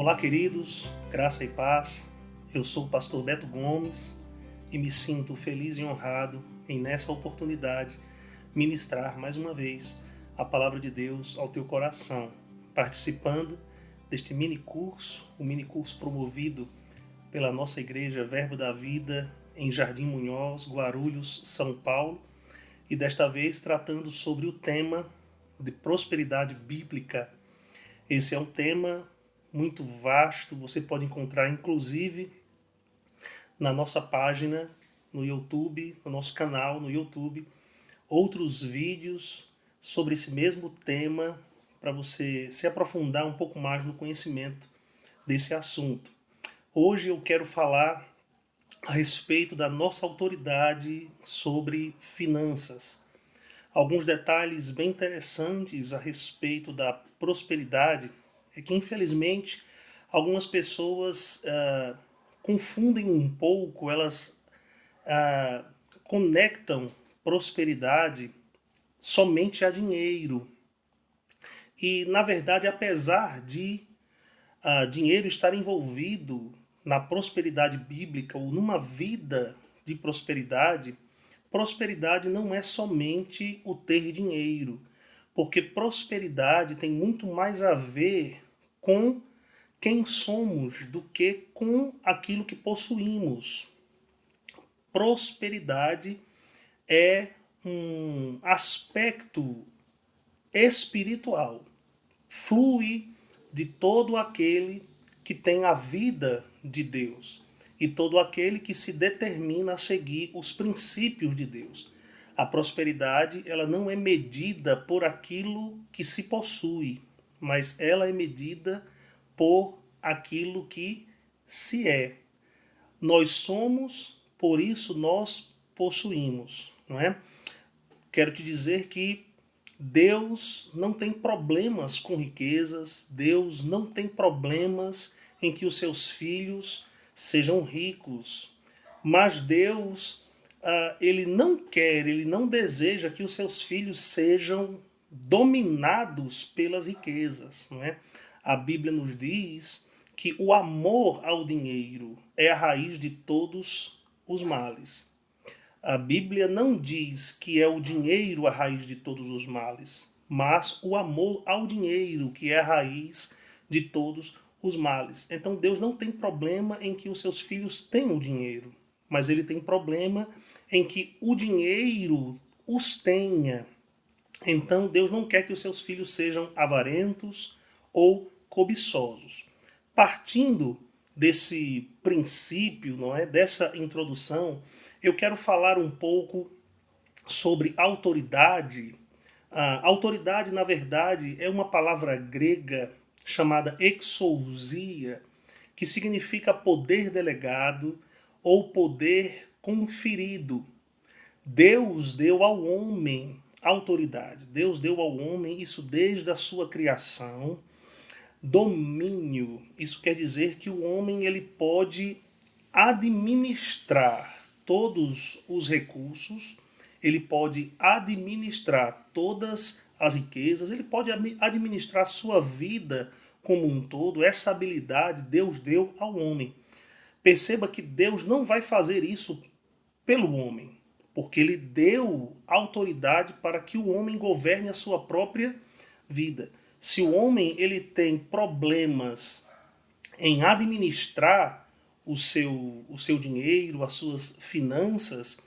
Olá, queridos, graça e paz. Eu sou o pastor Beto Gomes e me sinto feliz e honrado em, nessa oportunidade, ministrar mais uma vez a palavra de Deus ao teu coração, participando deste mini-curso, o mini-curso promovido pela nossa igreja Verbo da Vida em Jardim Munhoz, Guarulhos, São Paulo, e desta vez tratando sobre o tema de prosperidade bíblica. Esse é um tema muito vasto, você pode encontrar inclusive na nossa página no YouTube, no nosso canal no YouTube, outros vídeos sobre esse mesmo tema para você se aprofundar um pouco mais no conhecimento desse assunto. Hoje eu quero falar a respeito da nossa autoridade sobre finanças. Alguns detalhes bem interessantes a respeito da prosperidade é que, infelizmente, algumas pessoas confundem um pouco, elas conectam prosperidade somente a dinheiro. E, na verdade, apesar de dinheiro estar envolvido na prosperidade bíblica ou numa vida de prosperidade, prosperidade não é somente o ter dinheiro, porque prosperidade tem muito mais a ver com quem somos do que com aquilo que possuímos. Prosperidade é um aspecto espiritual, flui de todo aquele que tem a vida de Deus e todo aquele que se determina a seguir os princípios de Deus. A prosperidade, ela não é medida por aquilo que se possui, mas ela é medida por aquilo que se é. Nós somos, por isso nós possuímos, não é? Quero te dizer que Deus não tem problemas com riquezas, Deus não tem problemas em que os seus filhos sejam ricos, mas Deus, ele não quer, ele não deseja que os seus filhos sejam dominados pelas riquezas, não é? A Bíblia nos diz que o amor ao dinheiro é a raiz de todos os males. A Bíblia não diz que é o dinheiro a raiz de todos os males, mas o amor ao dinheiro que é a raiz de todos os males. Então Deus não tem problema em que os seus filhos tenham dinheiro, mas ele tem problema em que o dinheiro os tenha. Então Deus não quer que os seus filhos sejam avarentos ou cobiçosos. Partindo desse princípio, não é, dessa introdução, eu quero falar um pouco sobre autoridade. A autoridade, na verdade, é uma palavra grega chamada exousia, que significa poder delegado ou poder conferido. Deus deu ao homem autoridade. Deus deu ao homem isso desde a sua criação. Domínio, isso quer dizer que o homem ele pode administrar todos os recursos, ele pode administrar todas as riquezas, ele pode administrar a sua vida como um todo. Essa habilidade Deus deu ao homem. Perceba que Deus não vai fazer isso pelo homem, porque ele deu autoridade para que o homem governe a sua própria vida. Se o homem ele tem problemas em administrar o seu dinheiro, as suas finanças,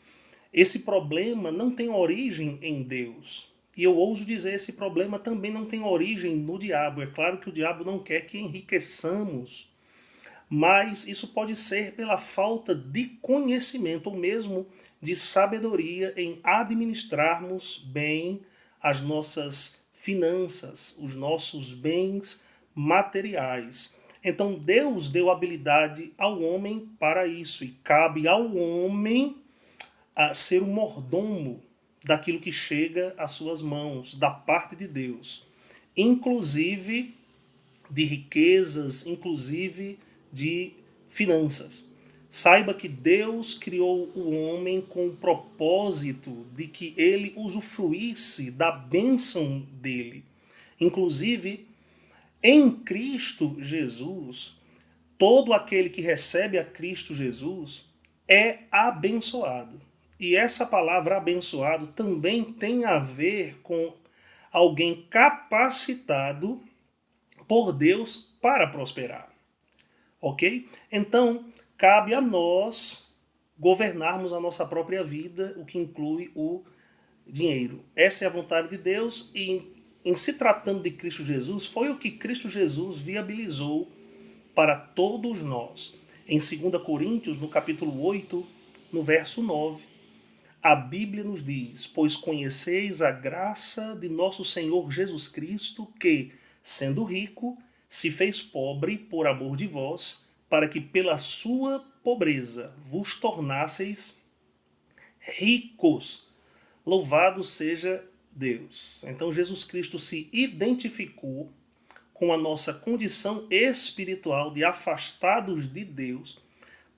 esse problema não tem origem em Deus. E eu ouso dizer, esse problema também não tem origem no diabo. É claro que o diabo não quer que enriqueçamos, mas isso pode ser pela falta de conhecimento ou mesmo de sabedoria em administrarmos bem as nossas finanças, os nossos bens materiais. Então Deus deu habilidade ao homem para isso, e cabe ao homem a ser o mordomo daquilo que chega às suas mãos, da parte de Deus, inclusive de riquezas, inclusive de finanças. Saiba que Deus criou o homem com o propósito de que ele usufruísse da bênção dele. Inclusive, Em Cristo Jesus, todo aquele que recebe a Cristo Jesus é abençoado. E essa palavra abençoado também tem a ver com alguém capacitado por Deus para prosperar. Ok? Então, cabe a nós governarmos a nossa própria vida, o que inclui o dinheiro. Essa é a vontade de Deus e em se tratando de Cristo Jesus, foi o que Cristo Jesus viabilizou para todos nós. Em 2 Coríntios, no capítulo 8, no verso 9, a Bíblia nos diz: pois conheceis a graça de nosso Senhor Jesus Cristo, que, sendo rico, se fez pobre por amor de vós, para que pela sua pobreza vos tornasseis ricos. Louvado seja Deus. Então Jesus Cristo se identificou com a nossa condição espiritual de afastados de Deus,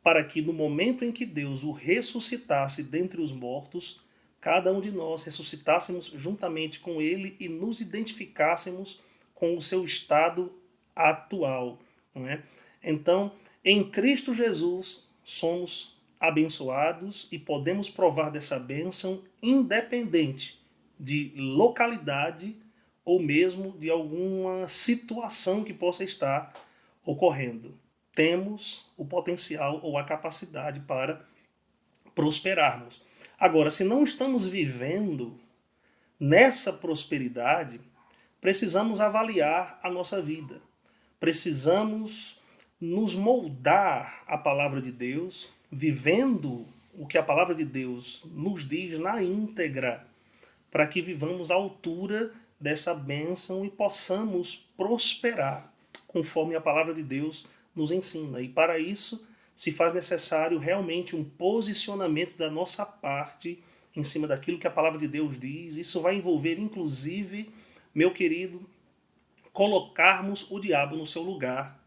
para que no momento em que Deus o ressuscitasse dentre os mortos, cada um de nós ressuscitássemos juntamente com ele e nos identificássemos com o seu estado atual. Não é? Então, em Cristo Jesus, somos abençoados e podemos provar dessa bênção independente de localidade ou mesmo de alguma situação que possa estar ocorrendo. Temos o potencial ou a capacidade para prosperarmos. Agora, se não estamos vivendo nessa prosperidade, precisamos avaliar a nossa vida. Precisamos nos moldar à palavra de Deus, vivendo o que a palavra de Deus nos diz na íntegra, para que vivamos à altura dessa bênção e possamos prosperar, conforme a palavra de Deus nos ensina. E para isso se faz necessário realmente um posicionamento da nossa parte em cima daquilo que a palavra de Deus diz. Isso vai envolver, inclusive, meu querido, colocarmos o diabo no seu lugar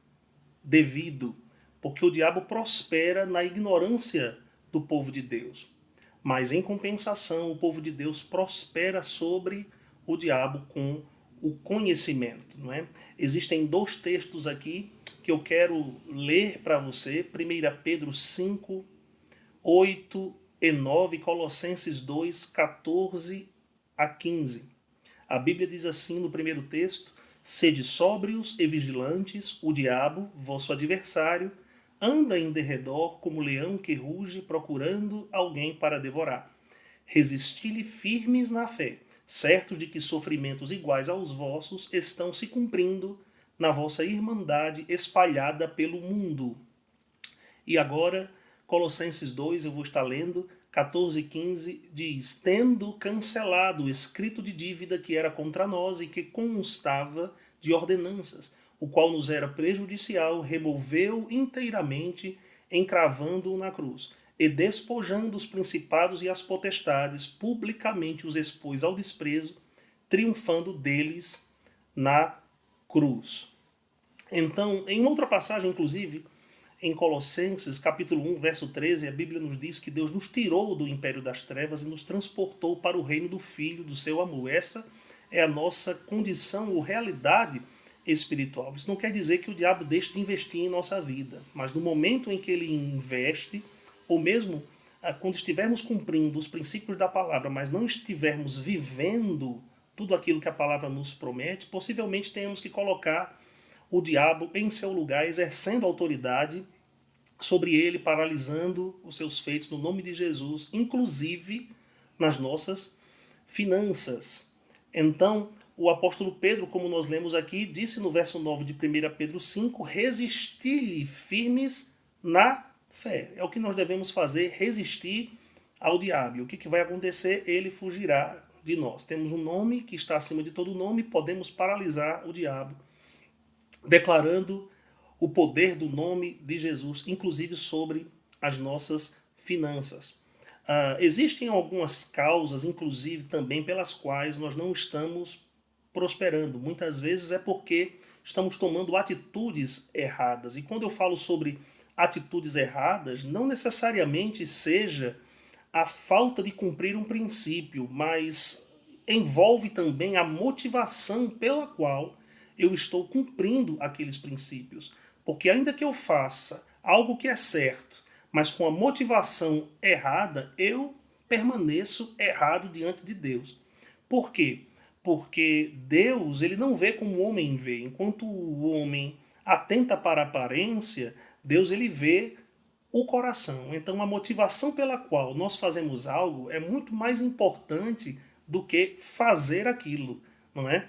devido, porque o diabo prospera na ignorância do povo de Deus. Mas, em compensação, o povo de Deus prospera sobre o diabo com o conhecimento. Não é? Existem dois textos aqui que eu quero ler para você. 1 Pedro 5, 8 e 9, Colossenses 2, 14 a 15. A Bíblia diz assim no primeiro texto: sede sóbrios e vigilantes, o diabo, vosso adversário, anda em derredor como leão que ruge procurando alguém para devorar. Resisti-lhe firmes na fé, certos de que sofrimentos iguais aos vossos estão se cumprindo na vossa irmandade espalhada pelo mundo. E agora, Colossenses 2, eu vou estar lendo, 14 e 15, diz: tendo cancelado o escrito de dívida que era contra nós e que constava de ordenanças, o qual nos era prejudicial, removeu inteiramente, encravando-o na cruz, e despojando os principados e as potestades, publicamente os expôs ao desprezo, triunfando deles na cruz. Então, em outra passagem, inclusive, em Colossenses, capítulo 1, verso 13, a Bíblia nos diz que Deus nos tirou do império das trevas e nos transportou para o reino do Filho, do seu amor. Essa é a nossa condição ou realidade espiritual. Isso não quer dizer que o diabo deixe de investir em nossa vida, mas no momento em que ele investe, ou mesmo quando estivermos cumprindo os princípios da palavra, mas não estivermos vivendo tudo aquilo que a palavra nos promete, possivelmente tenhamos que colocar o diabo em seu lugar, exercendo autoridade sobre ele, paralisando os seus feitos no nome de Jesus, inclusive nas nossas finanças. Então, o apóstolo Pedro, como nós lemos aqui, disse no verso 9 de 1 Pedro 5, resisti-lhe firmes na fé. É o que nós devemos fazer, resistir ao diabo. E o que vai acontecer? Ele fugirá de nós. Temos um nome que está acima de todo nome, podemos paralisar o diabo, declarando o poder do nome de Jesus, inclusive sobre as nossas finanças. Existem algumas causas, inclusive também, pelas quais nós não estamos prosperando. Muitas vezes é porque estamos tomando atitudes erradas. E quando eu falo sobre atitudes erradas, não necessariamente seja a falta de cumprir um princípio, mas envolve também a motivação pela qual eu estou cumprindo aqueles princípios. Porque ainda que eu faça algo que é certo, mas com a motivação errada, eu permaneço errado diante de Deus. Por quê? Porque Deus, ele não vê como o homem vê. Enquanto o homem atenta para a aparência, Deus ele vê o coração. Então a motivação pela qual nós fazemos algo é muito mais importante do que fazer aquilo, não é?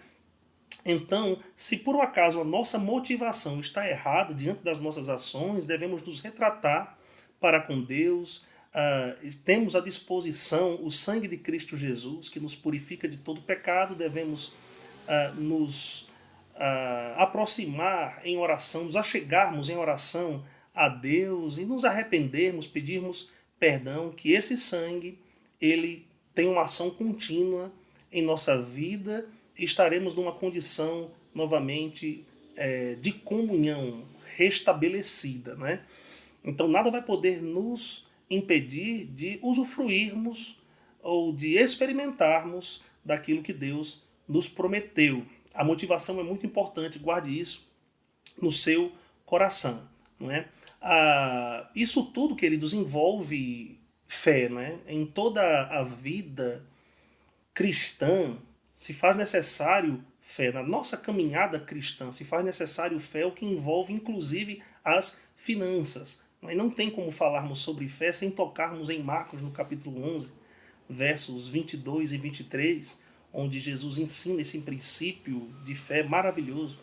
Então, se por um acaso a nossa motivação está errada diante das nossas ações, devemos nos retratar para com Deus. Temos à disposição o sangue de Cristo Jesus, que nos purifica de todo pecado. Devemos nos aproximar em oração, nos achegarmos em oração a Deus e nos arrependermos, pedirmos perdão, que esse sangue ele tem uma ação contínua em nossa vida, estaremos numa condição novamente de comunhão restabelecida, né? Então nada vai poder nos impedir de usufruirmos ou de experimentarmos daquilo que Deus nos prometeu. A motivação é muito importante, guarde isso no seu coração, não é? Isso tudo, queridos, envolve fé, não é? Em toda a vida cristã se faz necessário fé. Na nossa caminhada cristã se faz necessário fé, o que envolve inclusive as finanças. Não tem como falarmos sobre fé sem tocarmos em Marcos no capítulo 11, versos 22 e 23, onde Jesus ensina esse princípio de fé maravilhoso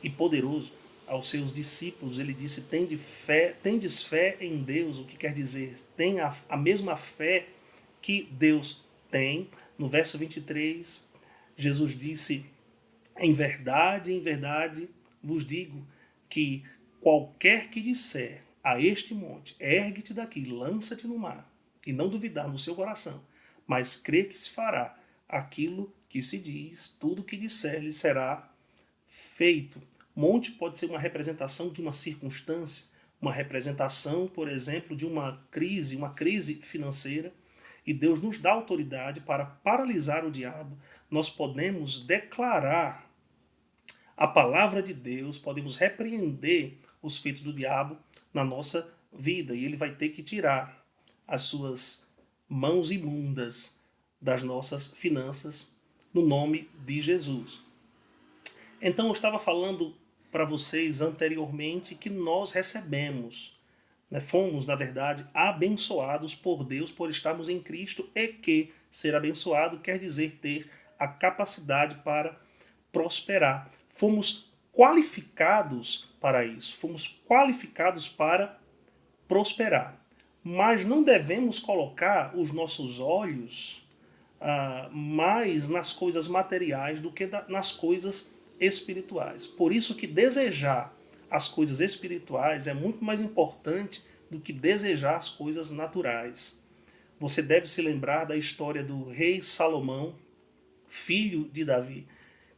e poderoso aos seus discípulos. Ele disse: tendes fé em Deus, o que quer dizer, tem a mesma fé que Deus tem. No verso 23, Jesus disse: em verdade vos digo que qualquer que disser a este monte, ergue-te daqui, lança-te no mar, e não duvidar no seu coração, mas crê que se fará aquilo que se diz, tudo que disser lhe será feito. Monte pode ser uma representação de uma circunstância, uma representação, por exemplo, de uma crise financeira, e Deus nos dá autoridade para paralisar o diabo. Nós podemos declarar a palavra de Deus, podemos repreender os feitos do diabo na nossa vida, e ele vai ter que tirar as suas mãos imundas das nossas finanças no nome de Jesus. Então eu estava falando para vocês anteriormente que nós recebemos, fomos, na verdade, abençoados por Deus por estarmos em Cristo, e que ser abençoado quer dizer ter a capacidade para prosperar. Fomos qualificados para isso, fomos qualificados para prosperar. Mas não devemos colocar os nossos olhos mais nas coisas materiais do que nas coisas espirituais. Por isso que desejar as coisas espirituais é muito mais importante do que desejar as coisas naturais. Você deve se lembrar da história do rei Salomão, filho de Davi,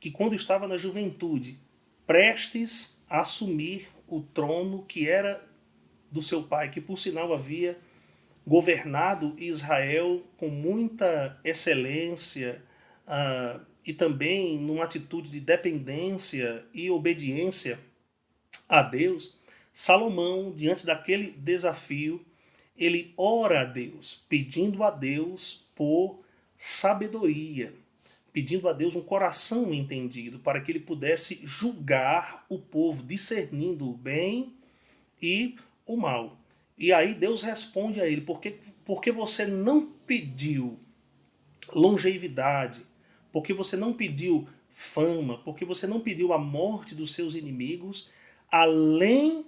que quando estava na juventude, prestes a assumir o trono que era do seu pai, que por sinal havia governado Israel com muita excelência e também numa atitude de dependência e obediência a Deus, Salomão, diante daquele desafio, ele ora a Deus, pedindo a Deus por sabedoria, pedindo a Deus um coração entendido, para que ele pudesse julgar o povo, discernindo o bem e o mal. E aí Deus responde a ele: porque você não pediu longevidade, porque você não pediu fama, porque você não pediu a morte dos seus inimigos, além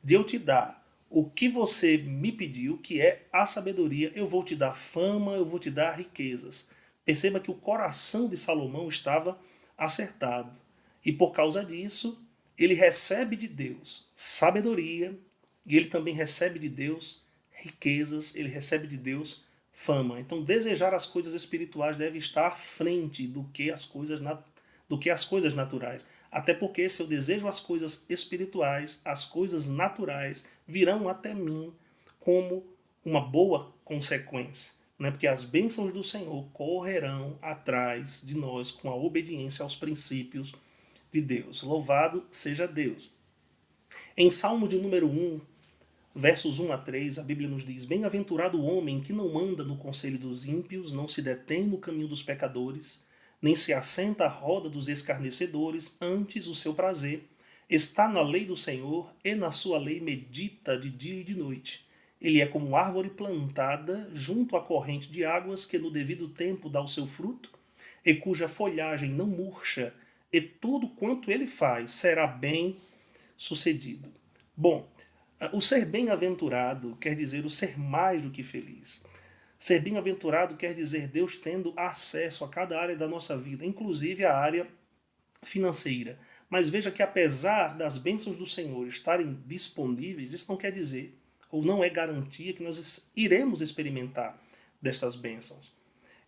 de eu te dar o que você me pediu, que é a sabedoria, eu vou te dar fama, eu vou te dar riquezas. Perceba que o coração de Salomão estava acertado. E por causa disso, ele recebe de Deus sabedoria, e ele também recebe de Deus riquezas, ele recebe de Deus fama. Então, desejar as coisas espirituais deve estar à frente do que as coisas naturais. Até porque se eu desejo as coisas espirituais, as coisas naturais virão até mim como uma boa consequência. Né? Porque as bênçãos do Senhor correrão atrás de nós com a obediência aos princípios de Deus. Louvado seja Deus. Em Salmo de número 1, versos 1 a 3, a Bíblia nos diz: Bem-aventurado o homem que não anda no conselho dos ímpios, não se detém no caminho dos pecadores, nem se assenta à roda dos escarnecedores, antes o seu prazer está na lei do Senhor, e na sua lei medita de dia e de noite. Ele é como árvore plantada junto à corrente de águas, que no devido tempo dá o seu fruto, e cuja folhagem não murcha, e tudo quanto ele faz será bem sucedido. Bom, o ser bem-aventurado quer dizer o ser mais do que feliz. Ser bem-aventurado quer dizer Deus tendo acesso a cada área da nossa vida, inclusive a área financeira. Mas veja que apesar das bênçãos do Senhor estarem disponíveis, isso não quer dizer, ou não é garantia, que nós iremos experimentar destas bênçãos.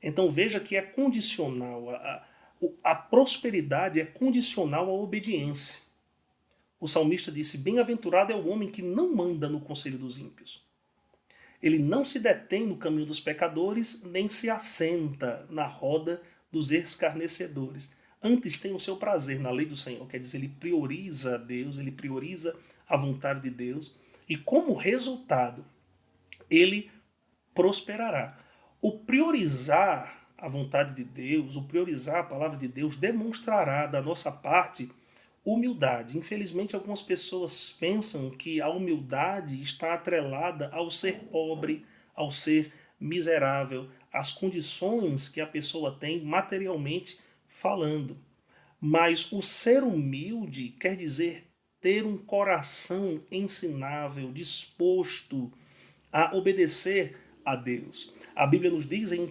Então veja que é condicional, a prosperidade é condicional à obediência. O salmista disse: Bem-aventurado é o homem que não anda no conselho dos ímpios. Ele não se detém no caminho dos pecadores, nem se assenta na roda dos escarnecedores. Antes tem o seu prazer na lei do Senhor, quer dizer, ele prioriza a Deus, ele prioriza a vontade de Deus, e como resultado, ele prosperará. O priorizar a vontade de Deus, o priorizar a palavra de Deus, demonstrará da nossa parte humildade. Infelizmente, algumas pessoas pensam que a humildade está atrelada ao ser pobre, ao ser miserável, às condições que a pessoa tem materialmente falando. Mas o ser humilde quer dizer ter um coração ensinável, disposto a obedecer a Deus. A Bíblia nos diz em 1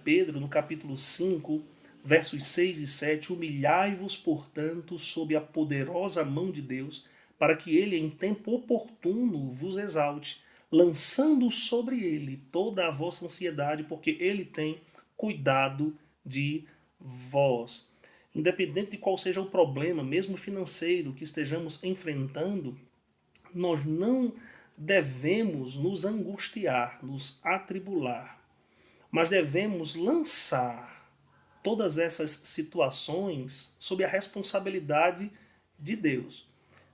Pedro, no capítulo 5, versos 6 e 7, humilhai-vos, portanto, sob a poderosa mão de Deus, para que ele em tempo oportuno vos exalte, lançando sobre ele toda a vossa ansiedade, porque ele tem cuidado de vós. Independente de qual seja o problema, mesmo financeiro, que estejamos enfrentando, nós não devemos nos angustiar, nos atribular, mas devemos lançar todas essas situações sob a responsabilidade de Deus,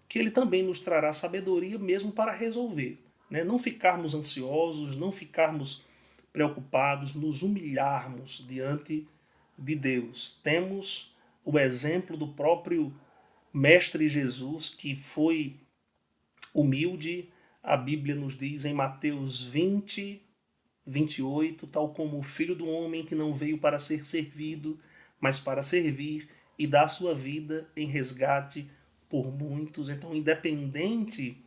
que Ele também nos trará sabedoria mesmo para resolver. Né? Não ficarmos ansiosos, não ficarmos preocupados, nos humilharmos diante de Deus. Temos o exemplo do próprio Mestre Jesus, que foi humilde. A Bíblia nos diz em Mateus 20, 28, tal como o Filho do Homem, que não veio para ser servido, mas para servir e dar sua vida em resgate por muitos. Então, independente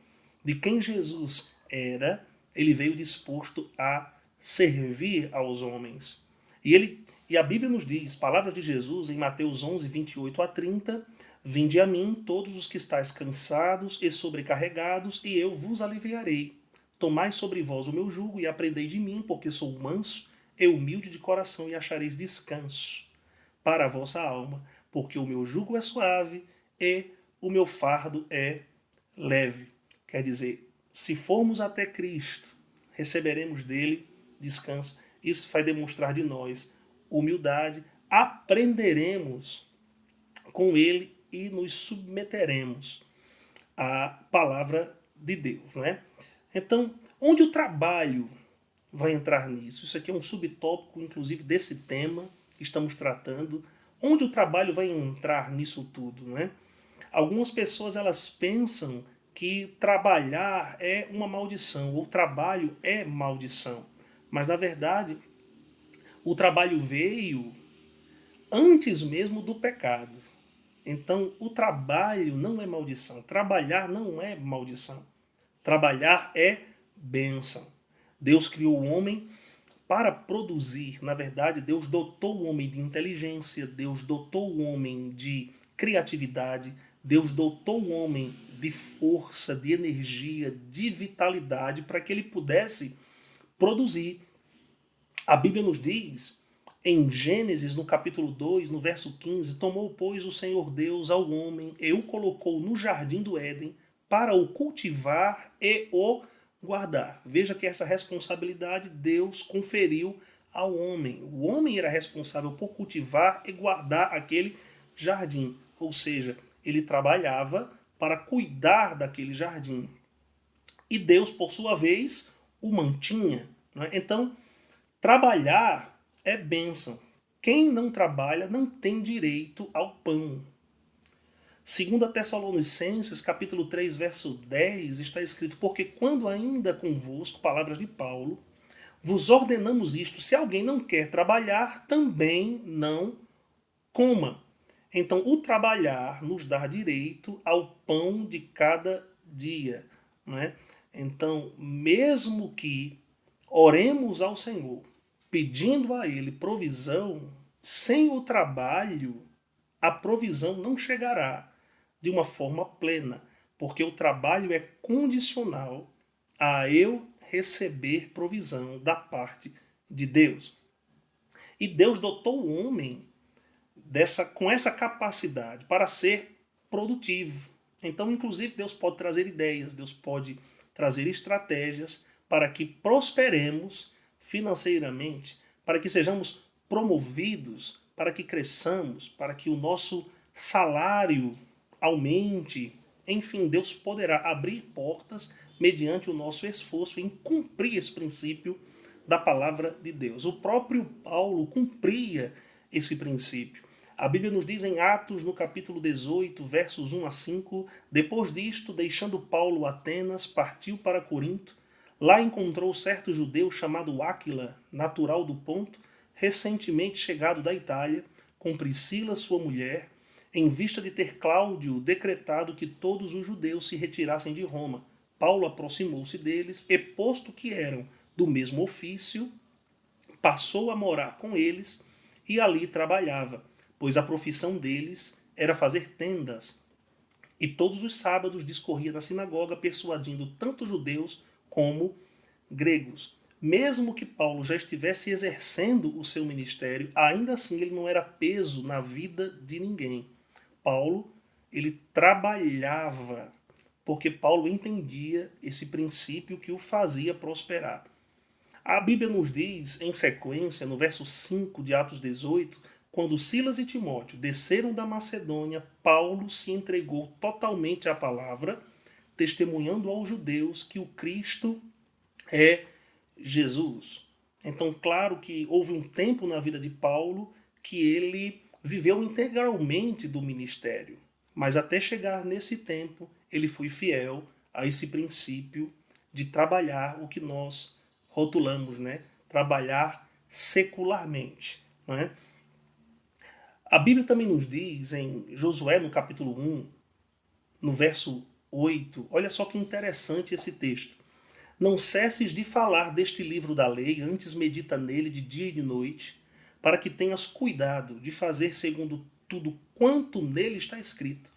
de quem Jesus era, ele veio disposto a servir aos homens. E a Bíblia nos diz, palavras de Jesus em Mateus 11, 28 a 30, Vinde a mim todos os que estáis cansados e sobrecarregados, e eu vos aliviarei. Tomai sobre vós o meu jugo e aprendei de mim, porque sou manso e humilde de coração, e achareis descanso para a vossa alma, porque o meu jugo é suave e o meu fardo é leve. Quer dizer, se formos até Cristo, receberemos dele descanso. Isso vai demonstrar de nós humildade, aprenderemos com ele e nos submeteremos à palavra de Deus, não é? Então, onde o trabalho vai entrar nisso? Isso aqui é um subtópico, inclusive, desse tema que estamos tratando. Onde o trabalho vai entrar nisso tudo, não é? Algumas pessoas, elas pensam que trabalhar é uma maldição, ou trabalho é maldição. Mas, na verdade, o trabalho veio antes mesmo do pecado. Então, o trabalho não é maldição. Trabalhar não é maldição. Trabalhar é bênção. Deus criou o homem para produzir. Na verdade, Deus dotou o homem de inteligência, Deus dotou o homem de criatividade, Deus dotou o homem de força, de energia, de vitalidade para que ele pudesse produzir. A Bíblia nos diz, em Gênesis, no capítulo 2, no verso 15, tomou, pois, o Senhor Deus ao homem e o colocou no jardim do Éden para o cultivar e o guardar. Veja que essa responsabilidade Deus conferiu ao homem. O homem era responsável por cultivar e guardar aquele jardim. ou seja, ele trabalhava para cuidar daquele jardim. E Deus, por sua vez, o mantinha. Não é? Então, trabalhar é bênção. Quem não trabalha não tem direito ao pão. Segundo Tessalonicenses, capítulo 3, verso 10, está escrito: porque quando ainda convosco, palavras de Paulo, vos ordenamos isto, se alguém não quer trabalhar, também não coma. Então, o trabalhar nos dá direito ao pão de cada dia. Não é? Então, mesmo que oremos ao Senhor, pedindo a Ele provisão, sem o trabalho, a provisão não chegará de uma forma plena, porque o trabalho é condicional a eu receber provisão da parte de Deus. E Deus dotou o homem com essa capacidade para ser produtivo. Então, inclusive, Deus pode trazer ideias, Deus pode trazer estratégias para que prosperemos financeiramente, para que sejamos promovidos, para que cresçamos, para que o nosso salário aumente. Enfim, Deus poderá abrir portas mediante o nosso esforço em cumprir esse princípio da palavra de Deus. O próprio Paulo cumpria esse princípio. A Bíblia nos diz em Atos, no capítulo 18, versos 1 a 5, depois disto, deixando Paulo Atenas, partiu para Corinto. Lá encontrou certo judeu chamado Áquila, natural do Ponto, recentemente chegado da Itália, com Priscila, sua mulher, em vista de ter Cláudio decretado que todos os judeus se retirassem de Roma. Paulo aproximou-se deles e, posto que eram do mesmo ofício, passou a morar com eles e ali trabalhava, pois a profissão deles era fazer tendas. E todos os sábados discorria na sinagoga, persuadindo tanto judeus como gregos. Mesmo que Paulo já estivesse exercendo o seu ministério, ainda assim ele não era peso na vida de ninguém. Paulo, ele trabalhava, porque Paulo entendia esse princípio que o fazia prosperar. A Bíblia nos diz, em sequência, no verso 5 de Atos 18, quando Silas e Timóteo desceram da Macedônia, Paulo se entregou totalmente à palavra, testemunhando aos judeus que o Cristo é Jesus. Então, claro que houve um tempo na vida de Paulo que ele viveu integralmente do ministério, mas até chegar nesse tempo, ele foi fiel a esse princípio de trabalhar o que nós rotulamos, né? Trabalhar secularmente. Não é? A Bíblia também nos diz em Josué, no capítulo 1, no verso 8, olha só que interessante esse texto. Não cesses de falar deste livro da lei, antes medita nele de dia e de noite, para que tenhas cuidado de fazer segundo tudo quanto nele está escrito.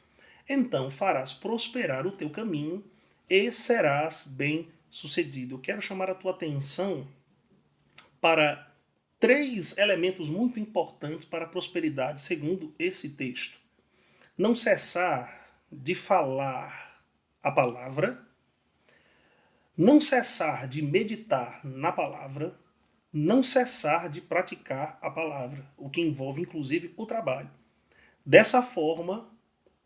Então farás prosperar o teu caminho e serás bem-sucedido. Eu quero chamar a tua atenção para 3 elementos muito importantes para a prosperidade, segundo esse texto. Não cessar de falar a palavra, não cessar de meditar na palavra, não cessar de praticar a palavra, o que envolve inclusive o trabalho. Dessa forma,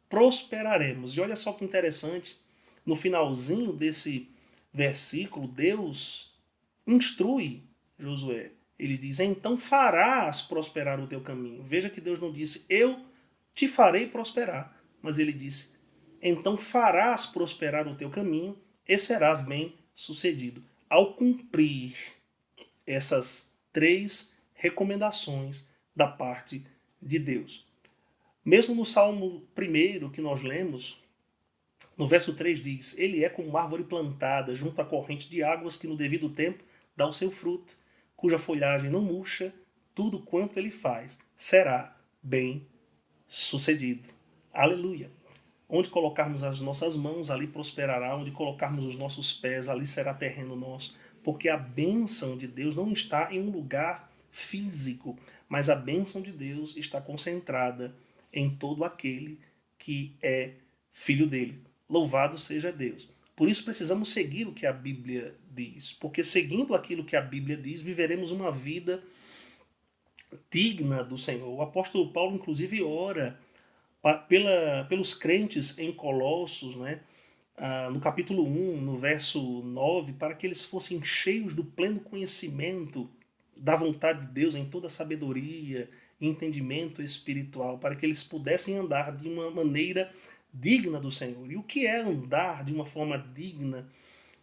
prosperaremos. E olha só que interessante, no finalzinho desse versículo, Deus instrui Josué. Ele diz, então farás prosperar o teu caminho. Veja que Deus não disse, eu te farei prosperar. Mas ele disse, então farás prosperar o teu caminho e serás bem sucedido. Ao cumprir essas 3 recomendações da parte de Deus. Mesmo no Salmo 1 que nós lemos, no verso 3 diz, ele é como uma árvore plantada junto à corrente de águas que no devido tempo dá o seu fruto, cuja folhagem não murcha, tudo quanto ele faz será bem sucedido. Aleluia! Onde colocarmos as nossas mãos, ali prosperará. Onde colocarmos os nossos pés, ali será terreno nosso. Porque a bênção de Deus não está em um lugar físico, mas a bênção de Deus está concentrada em todo aquele que é filho dele. Louvado seja Deus. Por isso precisamos seguir o que a Bíblia diz, porque seguindo aquilo que a Bíblia diz, viveremos uma vida digna do Senhor. O apóstolo Paulo, inclusive, ora pelos crentes em Colossos, né? No capítulo 1, no verso 9, para que eles fossem cheios do pleno conhecimento da vontade de Deus em toda sabedoria e entendimento espiritual, para que eles pudessem andar de uma maneira digna do Senhor. E o que é andar de uma forma digna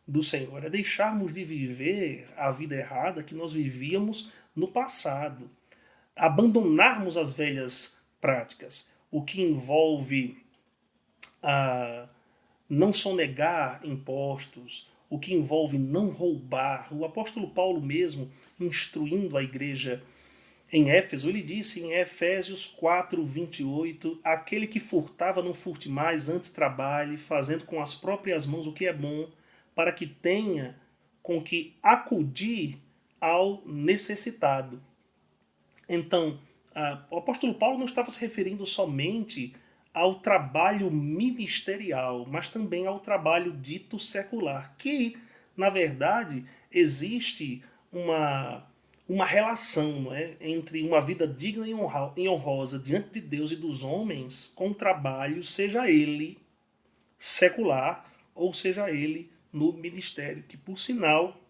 do Senhor? É deixarmos de viver a vida errada que nós vivíamos no passado, abandonarmos as velhas práticas, o que envolve a não sonegar impostos, o que envolve não roubar. O apóstolo Paulo mesmo, instruindo a igreja em Éfeso, ele disse em Efésios 4:28, aquele que furtava não furte mais, antes trabalhe, fazendo com as próprias mãos o que é bom, para que tenha com que acudir ao necessitado. Então, o apóstolo Paulo não estava se referindo somente ao trabalho ministerial, mas também ao trabalho dito secular, que, na verdade, existe uma relação, não é, entre uma vida digna e honrosa diante de Deus e dos homens com o trabalho, seja ele secular ou seja ele no ministério, que, por sinal,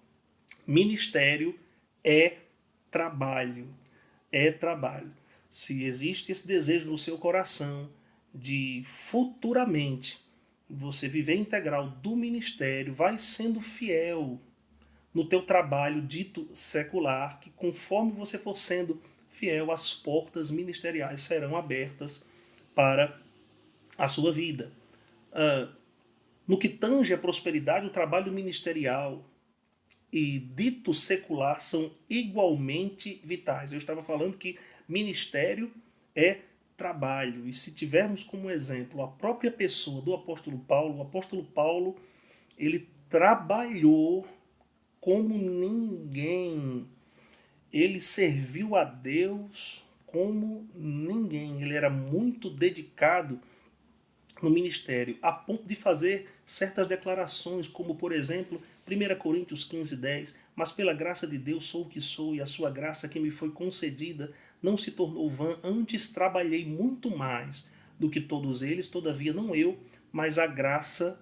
ministério é trabalho. É trabalho. Se existe esse desejo no seu coração de futuramente você viver integral do ministério, vai sendo fiel no teu trabalho dito secular, que conforme você for sendo fiel, as portas ministeriais serão abertas para a sua vida. No que tange a prosperidade, o trabalho ministerial e dito secular são igualmente vitais. Eu estava falando que ministério é trabalho. E se tivermos como exemplo a própria pessoa do apóstolo Paulo, o apóstolo Paulo, ele trabalhou como ninguém. Ele serviu a Deus como ninguém. Ele era muito dedicado no ministério, a ponto de fazer certas declarações, como por exemplo, 1 Coríntios 15:10, mas pela graça de Deus sou o que sou, e a sua graça que me foi concedida não se tornou vã, antes trabalhei muito mais do que todos eles, todavia não eu, mas a graça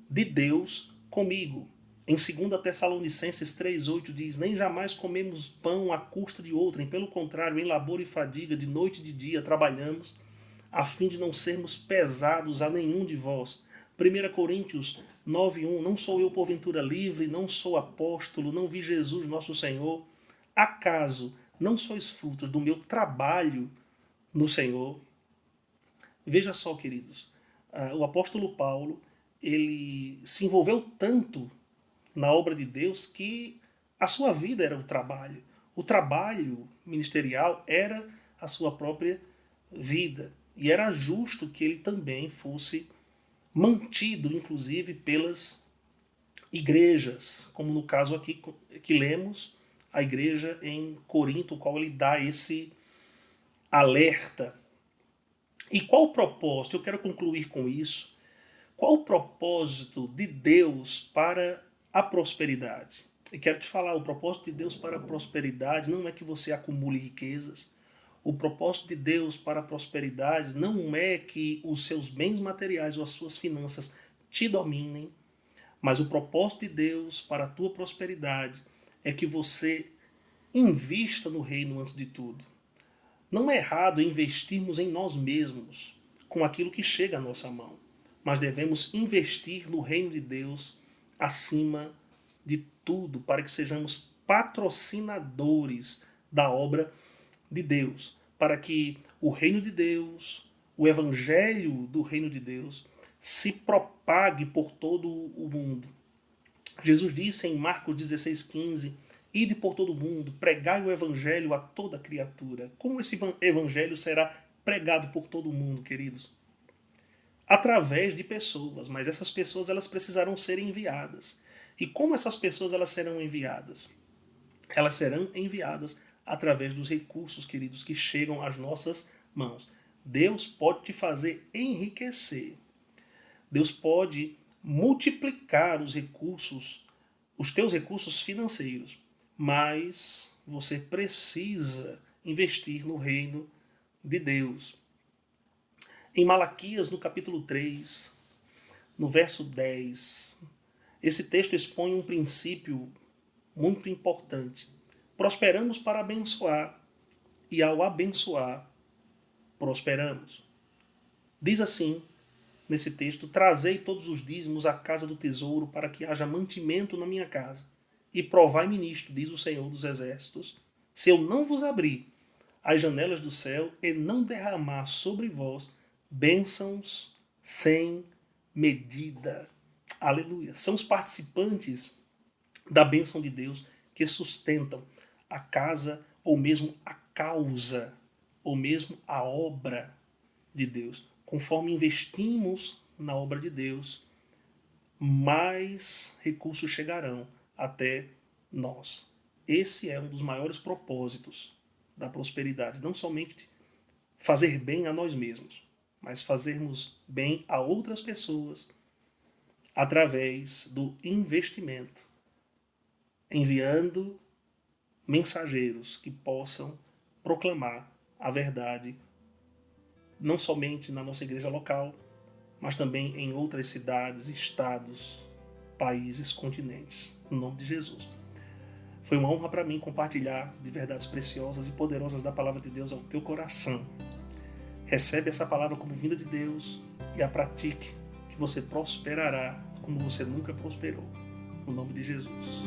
de Deus comigo. Em 2 Tessalonicenses 3:8 diz, nem jamais comemos pão à custa de outrem, pelo contrário, em labor e fadiga, de noite e de dia, trabalhamos, a fim de não sermos pesados a nenhum de vós. 1 Coríntios 9:1, não sou eu porventura livre, não sou apóstolo, não vi Jesus nosso Senhor. Acaso não sois frutos do meu trabalho no Senhor? Veja só, queridos, o apóstolo Paulo, ele se envolveu tanto na obra de Deus que a sua vida era o trabalho. O trabalho ministerial era a sua própria vida. E era justo que ele também fosse mantido, inclusive, pelas igrejas, como no caso aqui que lemos, a igreja em Corinto, o qual ele dá esse alerta. E qual o propósito? Eu quero concluir com isso. Qual o propósito de Deus para a prosperidade? E quero te falar, o propósito de Deus para a prosperidade não é que você acumule riquezas. O propósito de Deus para a prosperidade não é que os seus bens materiais ou as suas finanças te dominem, mas o propósito de Deus para a tua prosperidade é que você invista no reino antes de tudo. Não é errado investirmos em nós mesmos com aquilo que chega à nossa mão, mas devemos investir no reino de Deus acima de tudo, para que sejamos patrocinadores da obra de Deus, para que o reino de Deus, o evangelho do reino de Deus, se propague por todo o mundo. Jesus disse em Marcos 16:15, ide por todo o mundo, pregai o evangelho a toda criatura. Como esse evangelho será pregado por todo o mundo, queridos? Através de pessoas, mas essas pessoas elas precisarão ser enviadas. E como essas pessoas elas serão enviadas? Elas serão enviadas através dos recursos, queridos, que chegam às nossas mãos. Deus pode te fazer enriquecer. Deus pode multiplicar os recursos, os teus recursos financeiros, mas você precisa investir no reino de Deus. Em Malaquias, no capítulo 3, no verso 10, esse texto expõe um princípio muito importante. Prosperamos para abençoar, e ao abençoar, prosperamos. Diz assim, nesse texto: trazei todos os dízimos à casa do tesouro, para que haja mantimento na minha casa. E provai-me nisto, diz o Senhor dos Exércitos, se eu não vos abrir as janelas do céu e não derramar sobre vós bênçãos sem medida. Aleluia. São os participantes da bênção de Deus que sustentam a casa, ou mesmo a causa, ou mesmo a obra de Deus. Conforme investimos na obra de Deus, mais recursos chegarão até nós. Esse é um dos maiores propósitos da prosperidade. Não somente fazer bem a nós mesmos, mas fazermos bem a outras pessoas através do investimento, enviando mensageiros que possam proclamar a verdade, não somente na nossa igreja local, mas também em outras cidades, estados, países, continentes. No nome de Jesus. Foi uma honra para mim compartilhar de verdades preciosas e poderosas da palavra de Deus ao teu coração. Recebe essa palavra como vinda de Deus e a pratique, que você prosperará como você nunca prosperou. No nome de Jesus.